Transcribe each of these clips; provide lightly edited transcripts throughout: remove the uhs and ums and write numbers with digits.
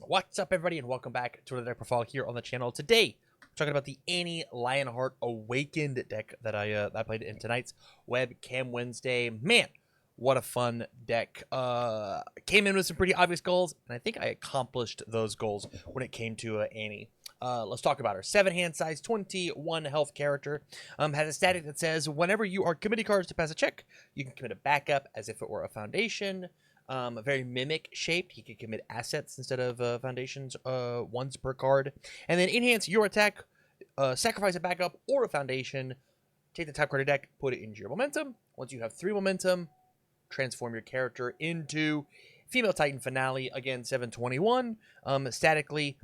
What's up, everybody, and welcome back to another deck profile here on the channel. Today, we're talking about the Annie Lionheart Awakened deck that I played in tonight's Webcam Wednesday. Man, what a fun deck. Came in with some pretty obvious goals, and I think I accomplished those goals when it came to Annie. Let's talk about her. 7 hand size, 21 health character. Has a static that says whenever you are committing cards to pass a check, you can commit a backup as if it were a foundation. Very mimic shaped. He can commit assets instead of foundations once per card. And then enhance your attack, sacrifice a backup or a foundation. Take the top card of your deck, put it into your momentum. Once you have 3 momentum, transform your character into Female Titan Finale. Again, 721. Statically,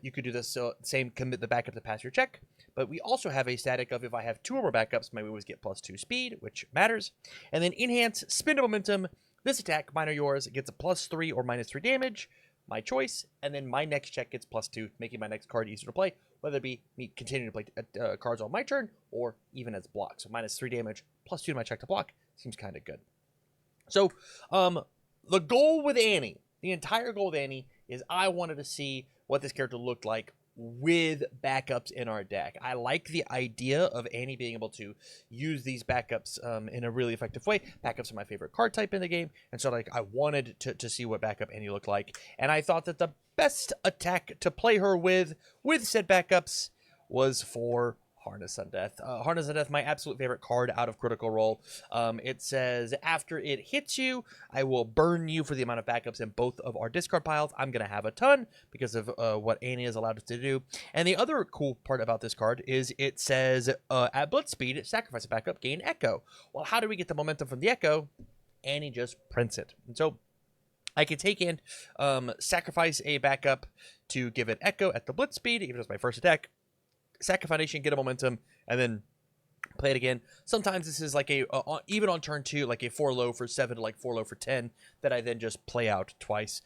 you could do this same commit the backup to pass your check. But we also have a static of if I have 2 or more backups, my always get +2 speed, which matters. And then enhance, spin to momentum. This attack, mine or yours, gets a +3 or -3 damage, my choice, and then my next check gets +2, making my next card easier to play, whether it be me continuing to play cards on my turn or even as block. So -3 damage, +2 to my check to block, seems kind of good. So, the goal with Annie, the entire goal with Annie, is I wanted to see what this character looked like with backups in our deck. I like the idea of Annie being able to use these backups in a really effective way. Backups are my favorite card type in the game, and so I wanted to see what backup Annie looked like, and I thought that the best attack to play her with said backups was for Harness Undeath. Harness Undeath, my absolute favorite card out of Critical Role. It says, after it hits you, I will burn you for the amount of backups in both of our discard piles. I'm going to have a ton because of what Annie is allowed us to do. And the other cool part about this card is it says, at blitz speed, sacrifice a backup, gain Echo. Well, how do we get the momentum from the Echo? Annie just prints it. And so I can take in, sacrifice a backup to give it Echo at the blitz speed, even as my first attack. Sack a foundation, get a momentum, and then play it again. Sometimes this is like even on turn 2, like a 4 low for 7 to like 4 low for 10 that I then just play out twice.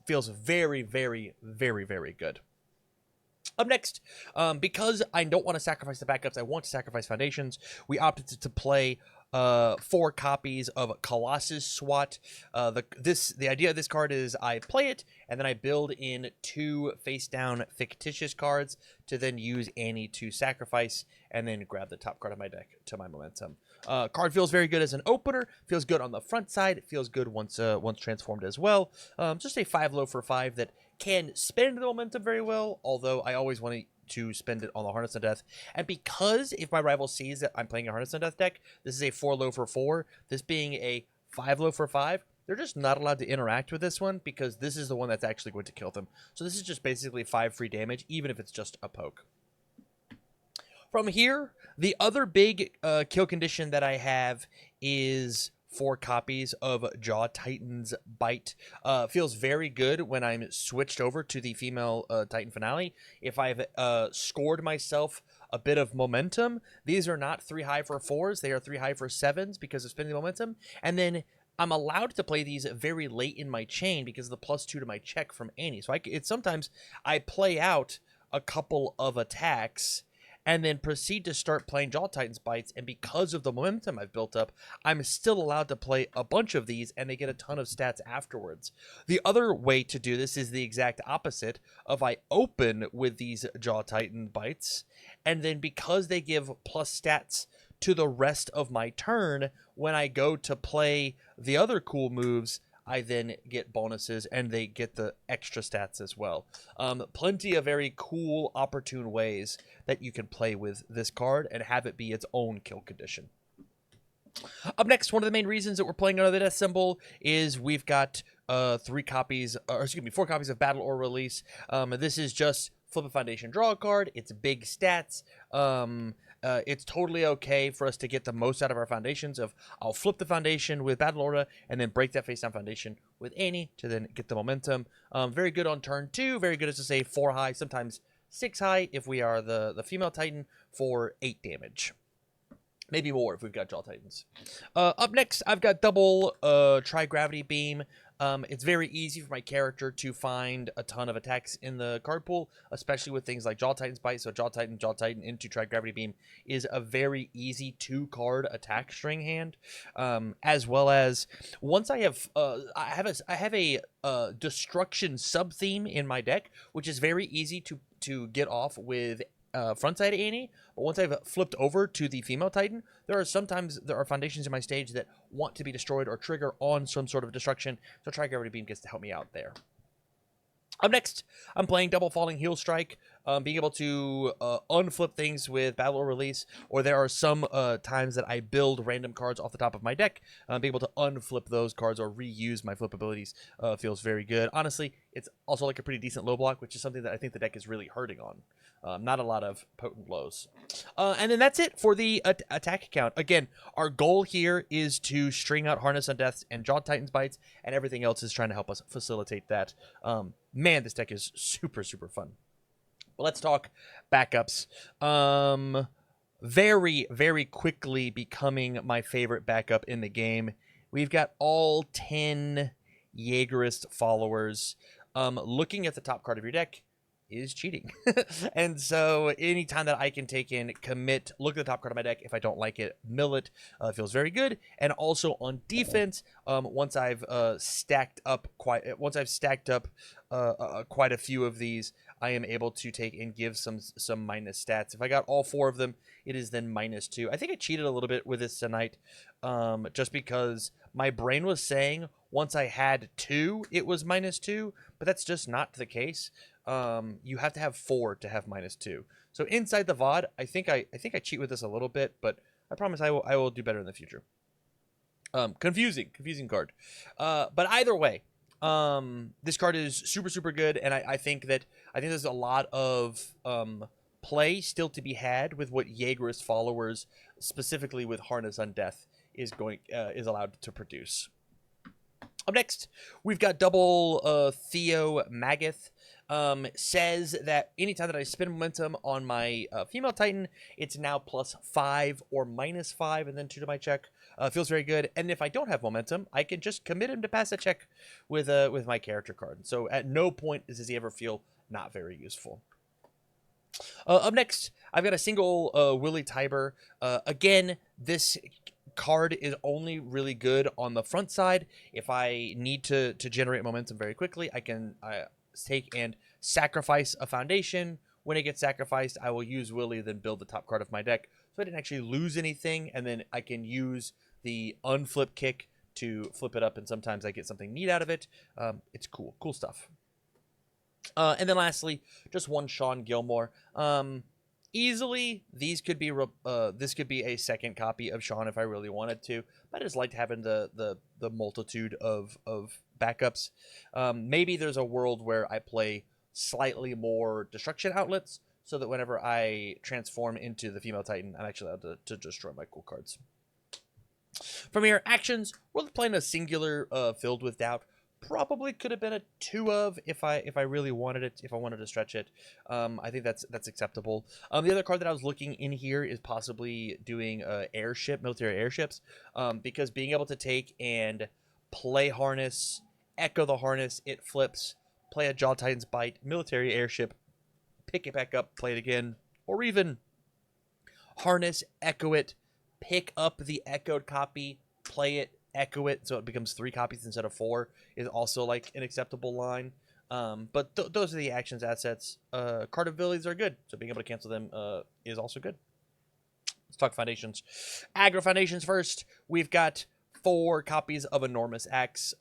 Feels very, very, very, very good. Up next, because I don't want to sacrifice the backups, I want to sacrifice foundations, we opted to play 4 copies of Colossus SWAT. The idea of this card is I play it, and then I build in 2 face-down fictitious cards to then use Annie to sacrifice, and then grab the top card of my deck to my momentum. Card feels very good as an opener, feels good on the front side, it feels good once transformed as well. Just a 5 low for 5 that can spend the momentum very well, although I always want to spend it on the Harness Undeath. And because if my rival sees that I'm playing a Harness Undeath deck, this is a 4 low for 4, this being a 5 low for 5, they're just not allowed to interact with this one because this is the one that's actually going to kill them. So this is just basically 5 free damage, even if it's just a poke. From here, the other big kill condition that I have is 4 copies of Jaw Titan's Bite. Feels very good when I'm switched over to the Female Titan Finale. If I've scored myself a bit of momentum, these are not 3 high for 4s, they are 3 high for 7s because of spending the momentum. And then I'm allowed to play these very late in my chain because of the +2 to my check from Annie. So sometimes I play out a couple of attacks and then proceed to start playing Jaw Titan's Bites, and because of the momentum I've built up, I'm still allowed to play a bunch of these, and they get a ton of stats afterwards. The other way to do this is the exact opposite of I open with these Jaw Titan Bites, and then because they give plus stats to the rest of my turn, when I go to play the other cool moves, I then get bonuses, and they get the extra stats as well. Plenty of very cool, opportune ways that you can play with this card and have it be its own kill condition. Up next, one of the main reasons that we're playing under the death symbol is we've got 4 copies of Battle or Release. This is just flip a foundation, draw a card. It's big stats. It's totally okay for us to get the most out of our foundations. I'll flip the foundation with Battle Order and then break that face-down foundation with Annie to then get the momentum. Very good on turn 2. Very good as to say 4 high, sometimes 6 high if we are the Female Titan for 8 damage. Maybe more if we've got Jaw Titans. Up next, I've got double Tri-Gravity Beam. It's very easy for my character to find a ton of attacks in the card pool, especially with things like Jaw Titan's Bite. So Jaw Titan into Try Gravity Beam is a very easy 2-card attack string hand, as well as once I have a destruction sub theme in my deck, which is very easy to get off with frontside Annie. But once I've flipped over to the female Titan, there are foundations in my stage that want to be destroyed or trigger on some sort of destruction, so Try Gravity Beam gets to help me out there. Up next, I'm playing Double Falling Heel Strike, being able to unflip things with Battle or Release, or there are some times that I build random cards off the top of my deck. Being able to unflip those cards or reuse my flip abilities feels very good. Honestly, it's also like a pretty decent low block, which is something that I think the deck is really hurting on. Not a lot of potent lows. And then that's it for the attack count. Again, our goal here is to string out Harness on Deaths and Jaw Titan's Bites, and everything else is trying to help us facilitate that. Man, this deck is super, super fun. But let's talk backups. Very, very quickly becoming my favorite backup in the game. We've got all 10 Jaegerist followers. Looking at the top card of your deck is cheating. And so anytime that I can take in commit, look at the top card of my deck, if I don't like it, mill it, feels very good. And also on defense, once I've stacked up quite a few of these, I am able to take and give some minus stats. If I got all 4 of them, it is then -2. I think I cheated a little bit with this tonight, just because my brain was saying once I had 2, it was -2, but that's just not the case. You have to have 4 to have -2. So inside the VOD, I think I cheat with this a little bit, but I promise I will do better in the future. Confusing card. But either way, this card is super, super good, and I think there's a lot of play still to be had with what Jaegerist followers, specifically with Harness on Death, is allowed to produce. Up next, we've got double Theo Magath. Says that anytime that I spend momentum on my female Titan, it's now +5 or -5, and then 2 to my check. Feels very good. And if I don't have momentum, I can just commit him to pass a check with my character card. So at no point does he ever feel not very useful. Up next, I've got a single Willie Tiber. Again, this card is only really good on the front side. If I need to generate momentum very quickly, I can take and sacrifice a foundation. When it gets sacrificed, I will use Willie, then build the top card of my deck. So I didn't actually lose anything, and then I can use the unflip kick to flip it up, and sometimes I get something neat out of it. It's cool stuff. And then lastly, just one Sean Gilmore. Easily, this could be a second copy of Sean if I really wanted to. But I just liked having the multitude of backups. Maybe there's a world where I play slightly more destruction outlets, so that whenever I transform into the female Titan, I'm actually allowed to destroy my cool cards. From here, actions. We're playing a singular filled with doubt. Probably could have been a 2 of if I really wanted it, if I wanted to stretch it. I think that's acceptable. The other card that I was looking in here is possibly doing military airships, because being able to take and play Harness, echo the Harness, it flips, play a Jaw Titan's Bite, military airship, pick it back up, play it again, or even Harness, echo it, pick up the echoed copy, play it, echo it, so it becomes 3 copies instead of 4, is also like an acceptable line. But those are the actions assets. Card abilities are good, so being able to cancel them is also good. Let's talk foundations. Aggro foundations first. We've got 4 copies of Enormous Axe.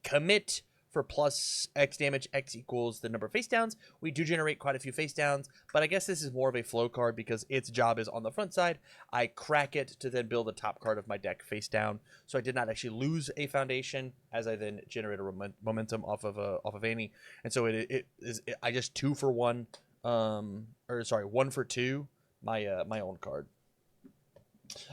Commit for plus X damage, X equals the number of face downs. We do generate quite a few face downs, but I guess this is more of a flow card because its job is on the front side. I crack it to then build the top card of my deck face down, so I did not actually lose a foundation, as I then generate a momentum off of Annie, and so I just 2 for 1, 1 for 2, my own card.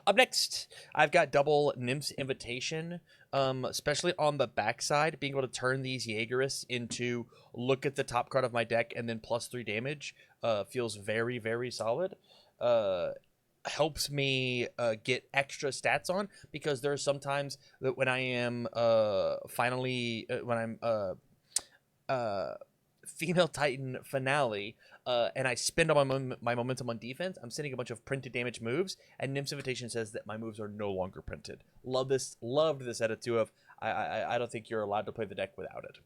Up next, I've got double Nymph's Invitation, especially on the backside. Being able to turn these Jaegerists into look at the top card of my deck and then +3 damage feels very, very solid. helps me get extra stats on, because there are sometimes that when I am finally when I'm uh female titan finale, and I spend all my momentum on defense, I'm sending a bunch of printed damage moves, and Nymph's Invitation says that my moves are no longer printed. Loved this edit 2 of. I don't think you're allowed to play the deck without it.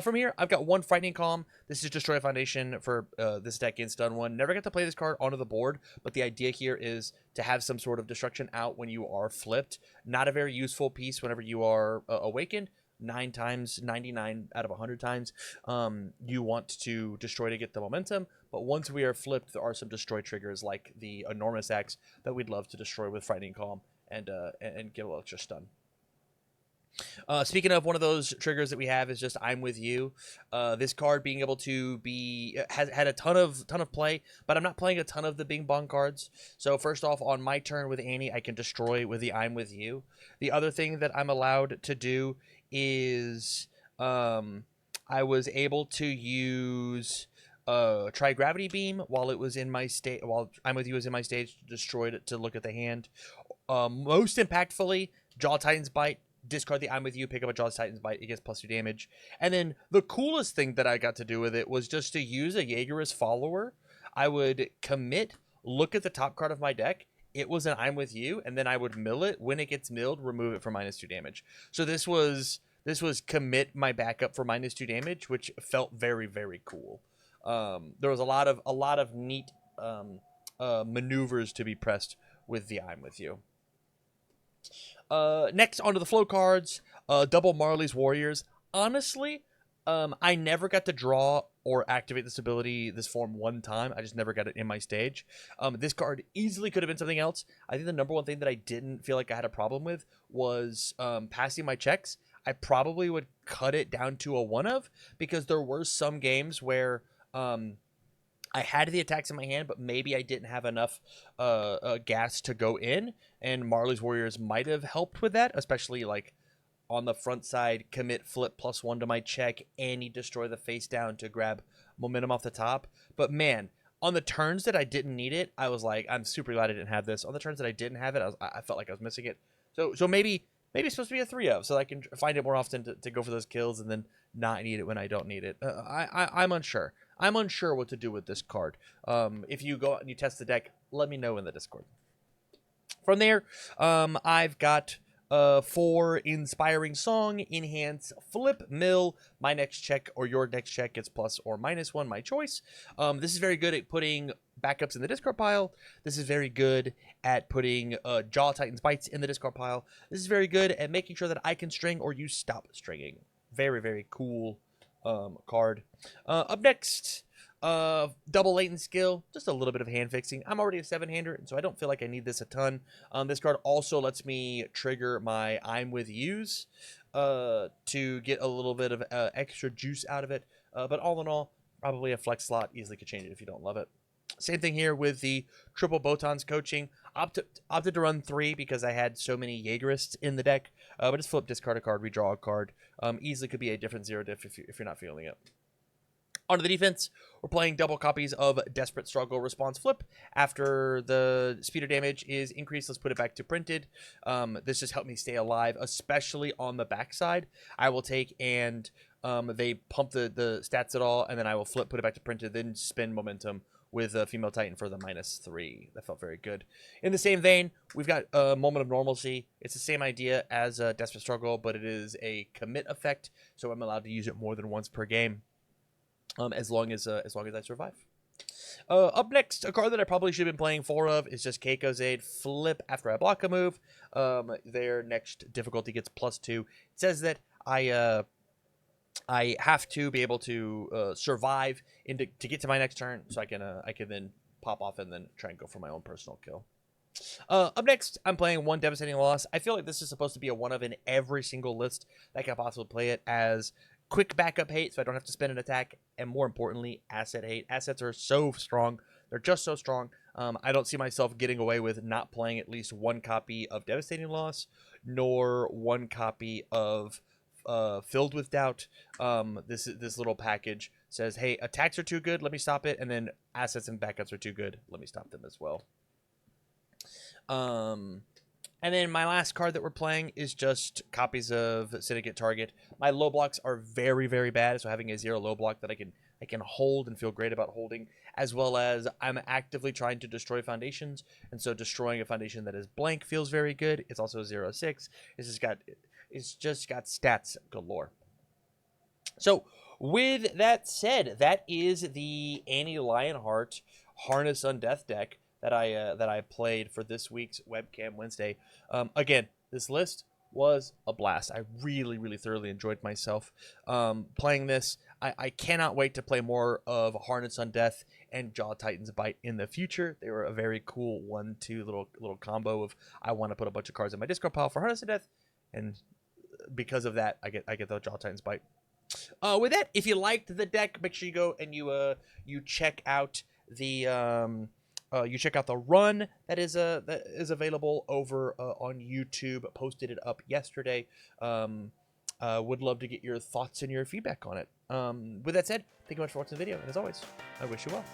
From here, I've got one Frightening Calm. This is Destroy a Foundation for this deck in Stun 1. Never got to play this card onto the board, but the idea here is to have some sort of destruction out when you are flipped. Not a very useful piece whenever you are awakened. 9 times, 99 out of 100 times, you want to destroy to get the momentum. But once we are flipped, there are some destroy triggers like the Enormous Axe that we'd love to destroy with Frightening Calm and get a little extra stun. Speaking of, one of those triggers that we have is just I'm with you. This card being able to be has had a ton of play, but I'm not playing a ton of the Bing Bong cards. So first off, on my turn with Annie, I can destroy with the I'm with you. The other thing that I'm allowed to do is I was able to use try Gravity Beam while it was in my state, while I'm with you was in my stage, to destroy it to look at the hand. Most impactfully, Jaw Titan's Bite. Discard the I'm with you, pick up a Jaws Titan's Bite, it gets +2 damage. And then the coolest thing that I got to do with it was just to use a Jaegerist follower. I would commit, look at the top card of my deck, it was an I'm with you, and then I would mill it. When it gets milled, remove it for -2 damage. So this was commit my backup for -2 damage, which felt very, very cool. There was a lot of neat maneuvers to be pressed with the I'm with you. Next, onto the flow cards. Double Marley's Warriors. Honestly, I never got to draw or activate this ability, this form, one time. I just never got it in my stage. This card easily could have been something else. I think the number one thing that I didn't feel like I had a problem with was passing my checks. I probably would cut it down to a 1 of, because there were some games where I had the attacks in my hand, but maybe I didn't have enough gas to go in, and Marley's Warriors might have helped with that, especially like on the front side, commit flip +1 to my check, and he destroy the face down to grab momentum off the top. But man, on the turns that I didn't need it, I was like, I'm super glad I didn't have this. On the turns that I didn't have it, I felt like I was missing it. So maybe it's supposed to be a 3 of, so I can find it more often to go for those kills and then not need it when I don't need it. I'm unsure. I'm unsure what to do with this card. If you go out and you test the deck, let me know in the Discord. From there, I've got 4 Inspiring Song, Enhance, Flip, Mill. My next check or your next check gets +1 or -1, my choice. This is very good at putting backups in the discard pile. This is very good at putting Jaw Titan's Bites in the discard pile. This is very good at making sure that I can string or you stop stringing. Very, very cool card. Up next, double latent skill, just a little bit of hand fixing. I'm already a 7-hander, so I don't feel like I need this a ton. This card also lets me trigger my I'm with yous to get a little bit of extra juice out of it. But all in all, probably a flex slot. Easily could change it if you don't love it. Same thing here with the triple Botons coaching. Opted to run 3 because I had so many Jaegerists in the deck. But just flip, discard a card, redraw a card. Easily could be a different 0 diff if you're not feeling it. Onto the defense, we're playing double copies of Desperate Struggle Response Flip. After the speed of damage is increased, let's put it back to printed. This just helped me stay alive, especially on the backside. I will take and they pump the stats at all, and then I will flip, put it back to printed, then spend momentum with a Female Titan for the -3. That felt very good. In the same vein, we've got a Moment of Normalcy. It's the same idea as a Desperate Struggle, but it is a commit effect, so I'm allowed to use it more than once per game. As long as I survive. Up next, a card that I probably should have been playing 4 of is just Keiko's Aid. Flip after I block a move. Their next difficulty gets +2. It says that I have to be able to survive to get to my next turn, so I can then pop off and then try and go for my own personal kill. Up next, I'm playing 1 Devastating Loss. I feel like this is supposed to be a 1 of in every single list that can possibly play it, as quick backup hate, so I don't have to spend an attack, and more importantly, asset hate. Assets are so strong. They're just so strong. I don't see myself getting away with not playing at least 1 copy of Devastating Loss, nor 1 copy of Filled with Doubt. This little package says, hey, attacks are too good, let me stop it, and then assets and backups are too good, let me stop them as well. And then my last card that we're playing is just copies of Syndicate Target. My low blocks are very, very bad, so having a 0 low block that I can hold and feel great about holding, as well as I'm actively trying to destroy foundations, and so destroying a foundation that is blank feels very good. It's also 0/6. It's just got stats galore. So with that said, that is the Annie Lionheart Harness Undeath deck that I played for this week's Webcam Wednesday. Again, this list was a blast. I really, really thoroughly enjoyed myself playing this. I cannot wait to play more of Harness Undeath and Jaw Titan's Bite in the future. They were a very cool 1-2 little combo of I want to put a bunch of cards in my discard pile for Harness Undeath, and because of that, I get the Jaw Titan's Bite. With that, if you liked the deck, make sure you go and you check out the run that is available over on YouTube. Posted it up yesterday. Would love to get your thoughts and your feedback on it. With that said, thank you much for watching the video, and as always, I wish you well.